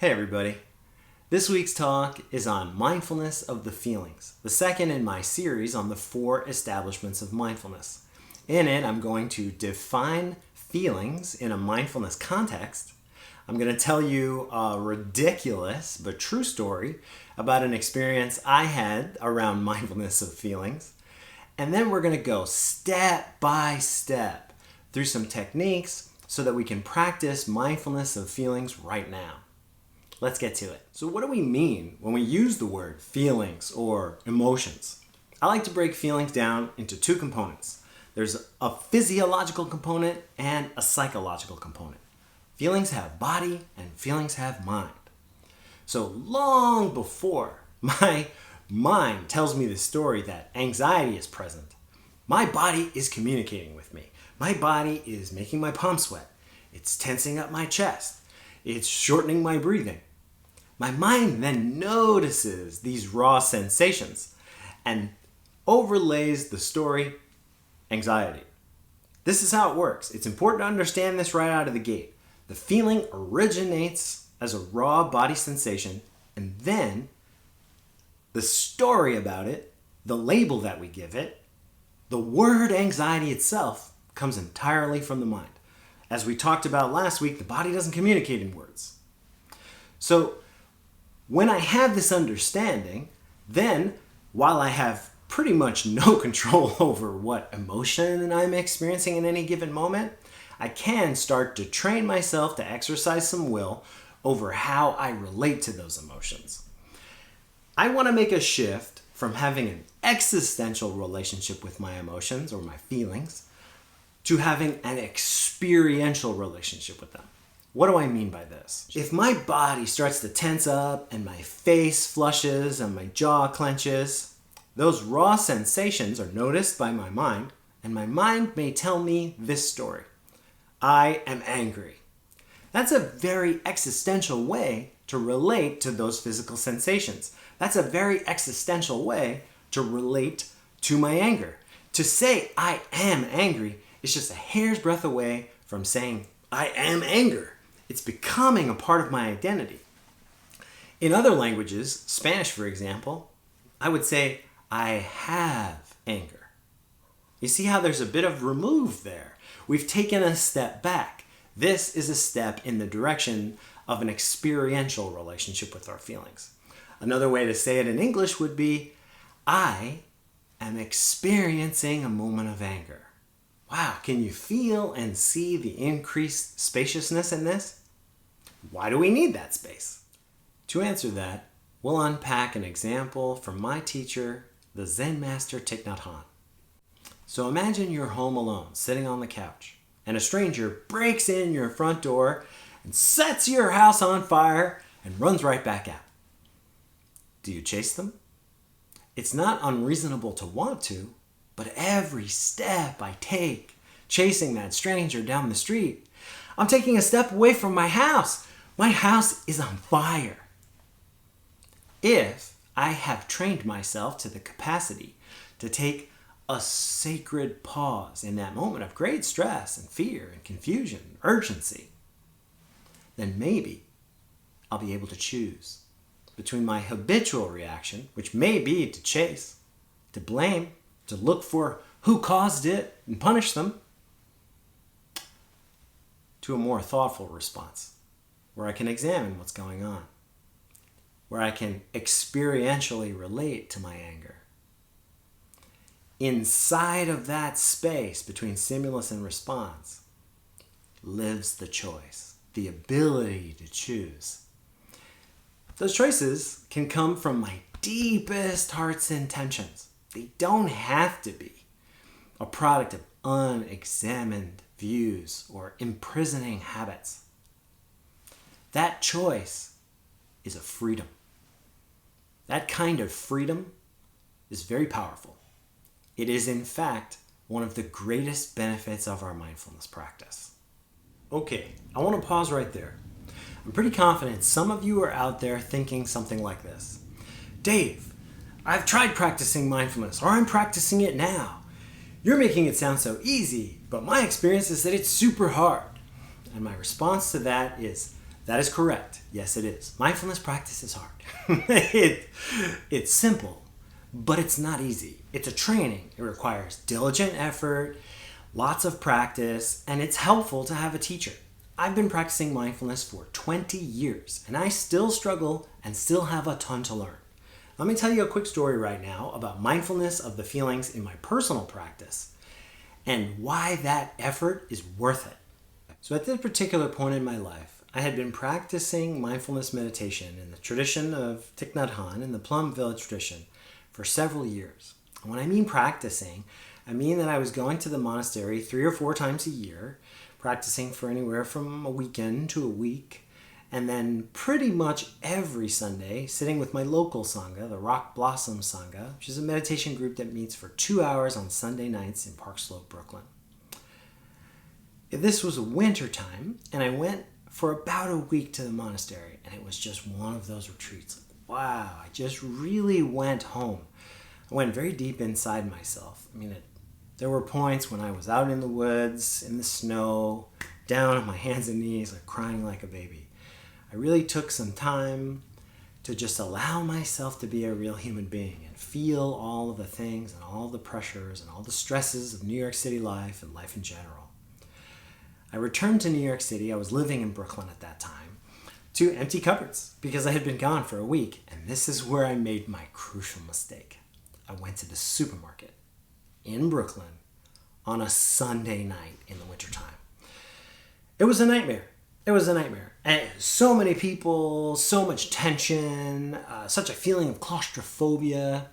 Hey everybody. This week's talk is on mindfulness of the feelings, the second in my series on the Four Establishments of Mindfulness. In it, I'm going to define feelings in a mindfulness context. I'm going to tell you a ridiculous but true story about an experience I had around mindfulness of feelings. And then we're going to go step by step through some techniques so that we can practice mindfulness of feelings right now. Let's get to it. So what do we mean when we use the word feelings or emotions? I like to break feelings down into two components. There's a physiological component and a psychological component. Feelings have body and feelings have mind. So long before my mind tells me the story that anxiety is present, my body is communicating with me. My body is making my palms sweat. It's tensing up my chest. It's shortening my breathing. My mind then notices these raw sensations and overlays the story anxiety. This is how it works. It's important to understand this right out of the gate. The feeling originates as a raw body sensation, and then the story about it, the label that we give it, the word anxiety itself comes entirely from the mind. As we talked about last week, the body doesn't communicate in words. So when I have this understanding, then while I have pretty much no control over what emotion I'm experiencing in any given moment, I can start to train myself to exercise some will over how I relate to those emotions. I want to make a shift from having an existential relationship with my emotions or my feelings to having an experiential relationship with them. What do I mean by this? If my body starts to tense up and my face flushes and my jaw clenches, those raw sensations are noticed by my mind, and my mind may tell me this story. I am angry. That's a very existential way to relate to those physical sensations. That's a very existential way to relate to my anger. To say I am angry is just a hair's breadth away from saying I am anger. It's becoming a part of my identity. In other languages, Spanish for example, I would say I have anger. You see how there's a bit of remove there. We've taken a step back. This is a step in the direction of an experiential relationship with our feelings. Another way to say it in English would be, I am experiencing a moment of anger. Wow, can you feel and see the increased spaciousness in this? Why do we need that space? To answer that, we'll unpack an example from my teacher, the Zen master Thich Nhat. So imagine you're home alone, sitting on the couch, and a stranger breaks in your front door and sets your house on fire and runs right back out. Do you chase them? It's not unreasonable to want to, but every step I take, chasing that stranger down the street, I'm taking a step away from my house. My house is on fire. If I have trained myself to the capacity to take a sacred pause in that moment of great stress and fear and confusion and urgency, then maybe I'll be able to choose between my habitual reaction, which may be to chase, to blame, to look for who caused it and punish them, to a more thoughtful response, where I can examine what's going on, where I can experientially relate to my anger. Inside of that space between stimulus and response lives the choice, the ability to choose. Those choices can come from my deepest heart's intentions. They don't have to be a product of unexamined views or imprisoning habits. That choice is a freedom. That kind of freedom is very powerful. It is, in fact, one of the greatest benefits of our mindfulness practice. Okay, I want to pause right there. I'm pretty confident some of you are out there thinking something like this. Dave, I've tried practicing mindfulness, or I'm practicing it now. You're making it sound so easy, but my experience is that it's super hard. And my response to that is, That is correct. Yes, it is. Mindfulness practice is hard. It's simple, but it's not easy. It's a training. It requires diligent effort, lots of practice, and it's helpful to have a teacher. I've been practicing mindfulness for 20 years, and I still struggle and still have a ton to learn. Let me tell you a quick story right now about mindfulness of the feelings in my personal practice and why that effort is worth it. So at this particular point in my life, I had been practicing mindfulness meditation in the tradition of Thich, Nhat, Hanh in the Plum Village Tradition for several years. And when I mean practicing, I mean that I was going to the monastery 3 or 4 times a year, practicing for anywhere from a weekend to a week, and then pretty much every Sunday sitting with my local Sangha, the Rock Blossom Sangha, which is a meditation group that meets for 2 hours on Sunday nights in Park Slope, Brooklyn. This was winter time, and I went for about a week to the monastery, and it was just one of those retreats. Wow, I just really went home. I went very deep inside myself. There were points when I was out in the woods, in the snow, down on my hands and knees, crying like a baby. I really took some time to just allow myself to be a real human being and feel all of the things and all the pressures and all the stresses of New York City life and life in general. I returned to New York City. I was living in Brooklyn at that time, to empty cupboards because I had been gone for a week. And this is where I made my crucial mistake. I went to the supermarket in Brooklyn on a Sunday night in the wintertime. It was a nightmare. And so many people, so much tension, such a feeling of claustrophobia.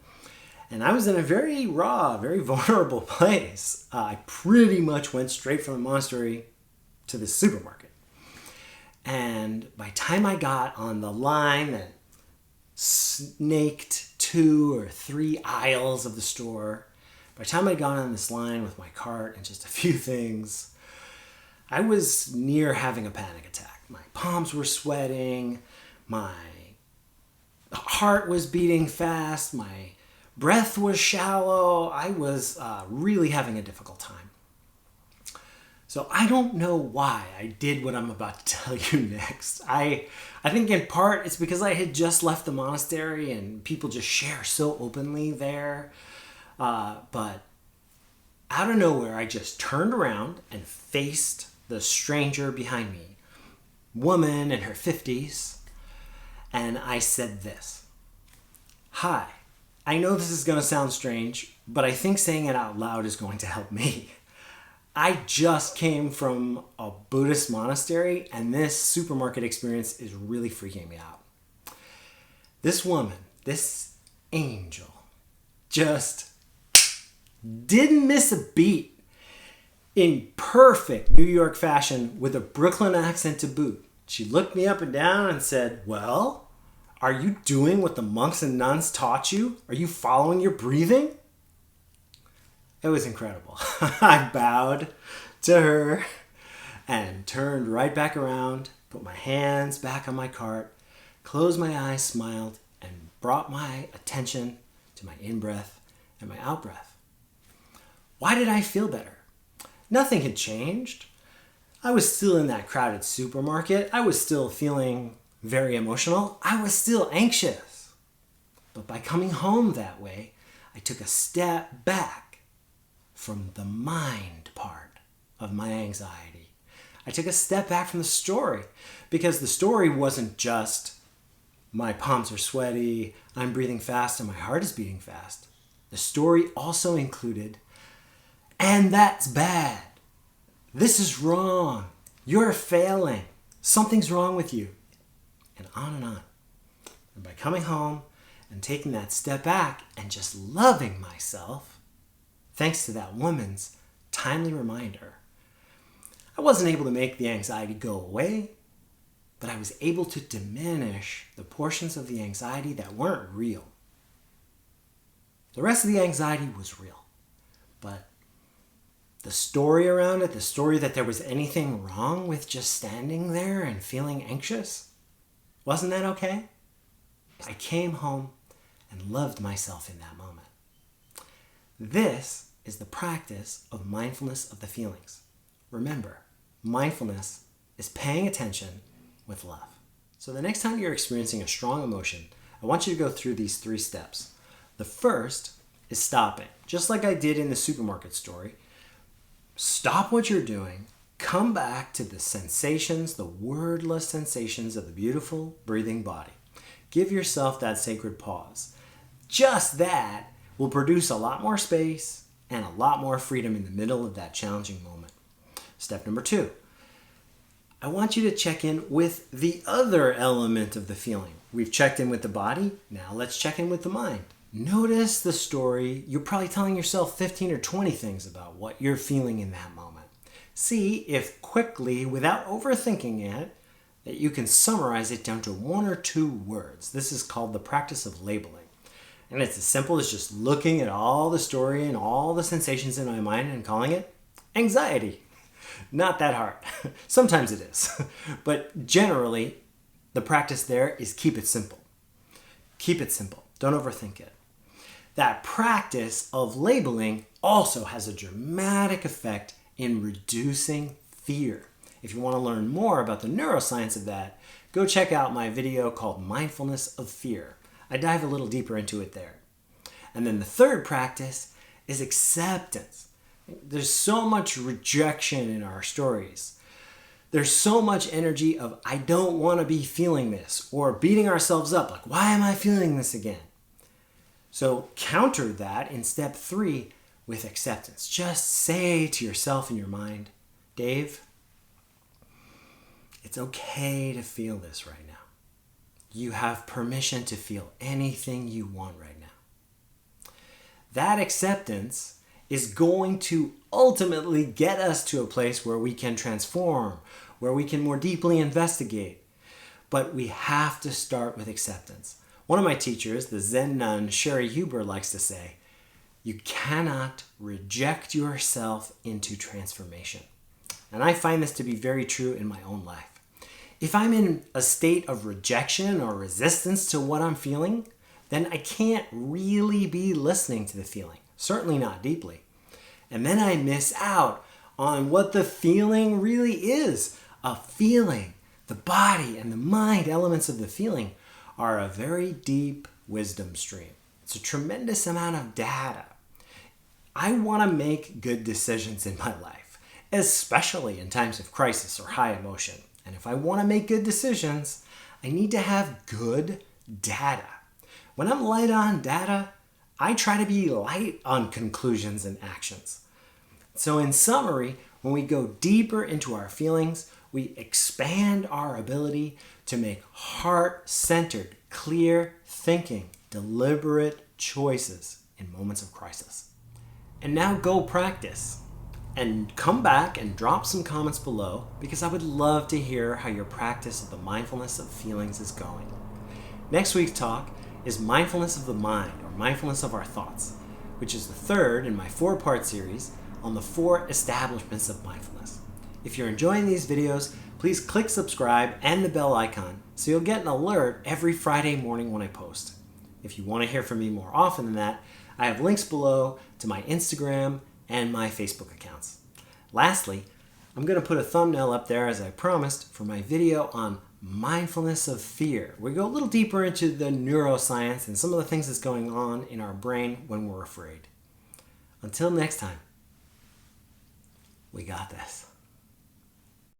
And I was in a very raw, very vulnerable place. I pretty much went straight from the monastery to the supermarket. And by the time I got on the line that snaked 2 or 3 aisles of the store, by the time I got on this line with my cart and just a few things, I was near having a panic attack. My palms were sweating, my heart was beating fast, my breath was shallow. I was really having a difficult time. So I don't know why I did what I'm about to tell you next. I think in part it's because I had just left the monastery and people just share so openly there. But out of nowhere, I just turned around and faced the stranger behind me, woman in her 50s, and I said this: "Hi, I know this is going to sound strange, but I think saying it out loud is going to help me. I just came from a Buddhist monastery, and this supermarket experience is really freaking me out." This woman, this angel, just didn't miss a beat in perfect New York fashion with a Brooklyn accent to boot. She looked me up and down and said, "Well, are you doing what the monks and nuns taught you? Are you following your breathing?" It was incredible. I bowed to her and turned right back around, put my hands back on my cart, closed my eyes, smiled, and brought my attention to my in-breath and my out-breath. Why did I feel better? Nothing had changed. I was still in that crowded supermarket. I was still feeling very emotional. I was still anxious. But by coming home that way, I took a step back from the mind part of my anxiety. I took a step back from the story, because the story wasn't just my palms are sweaty, I'm breathing fast, and my heart is beating fast. The story also included, and that's bad. This is wrong. You're failing. Something's wrong with you. And on and on. And by coming home and taking that step back and just loving myself, thanks to that woman's timely reminder, I wasn't able to make the anxiety go away, but I was able to diminish the portions of the anxiety that weren't real. The rest of the anxiety was real, but the story around it, the story that there was anything wrong with just standing there and feeling anxious, wasn't that okay? I came home and loved myself in that moment. This is the practice of mindfulness of the feelings. Remember, mindfulness is paying attention with love. So the next time you're experiencing a strong emotion, I want you to go through these 3 steps. The first is stopping. Just like I did in the supermarket story, stop what you're doing, come back to the sensations, the wordless sensations of the beautiful breathing body. Give yourself that sacred pause. Just that will produce a lot more space and a lot more freedom in the middle of that challenging moment. Step number 2. I want you to check in with the other element of the feeling. We've checked in with the body. Now let's check in with the mind. Notice the story. You're probably telling yourself 15 or 20 things about what you're feeling in that moment. See if quickly, without overthinking it, that you can summarize it down to 1 or 2 words. This is called the practice of labeling. And it's as simple as just looking at all the story and all the sensations in my mind and calling it anxiety. Not that hard. Sometimes it is. But generally, the practice there is keep it simple. Keep it simple. Don't overthink it. That practice of labeling also has a dramatic effect in reducing fear. If you want to learn more about the neuroscience of that, go check out my video called Mindfulness of Fear. I dive a little deeper into it there. And then the third practice is acceptance. There's so much rejection in our stories. There's so much energy of, I don't want to be feeling this, or beating ourselves up, like, why am I feeling this again? So counter that in step 3 with acceptance. Just say to yourself in your mind, Dave, it's okay to feel this right now. You have permission to feel anything you want right now. That acceptance is going to ultimately get us to a place where we can transform, where we can more deeply investigate. But we have to start with acceptance. One of my teachers, the Zen nun Sherry Huber, likes to say, you cannot reject yourself into transformation. And I find this to be very true in my own life. If I'm in a state of rejection or resistance to what I'm feeling, then I can't really be listening to the feeling, certainly not deeply. And then I miss out on what the feeling really is. A feeling, the body and the mind elements of the feeling are a very deep wisdom stream. It's a tremendous amount of data. I want to make good decisions in my life, especially in times of crisis or high emotion. And if I want to make good decisions, I need to have good data. When I'm light on data, I try to be light on conclusions and actions. So in summary, when we go deeper into our feelings, we expand our ability to make heart-centered, clear thinking, deliberate choices in moments of crisis. And now go practice. And come back and drop some comments below because I would love to hear how your practice of the mindfulness of feelings is going. Next week's talk is mindfulness of the mind, or mindfulness of our thoughts, which is the third in my 4-part series on the 4 establishments of mindfulness. If you're enjoying these videos, please click subscribe and the bell icon so you'll get an alert every Friday morning when I post. If you want to hear from me more often than that, I have links below to my Instagram and my Facebook accounts. Lastly, I'm going to put a thumbnail up there, as I promised, for my video on mindfulness of fear. We go a little deeper into the neuroscience and some of the things that's going on in our brain when we're afraid. Until next time, we got this.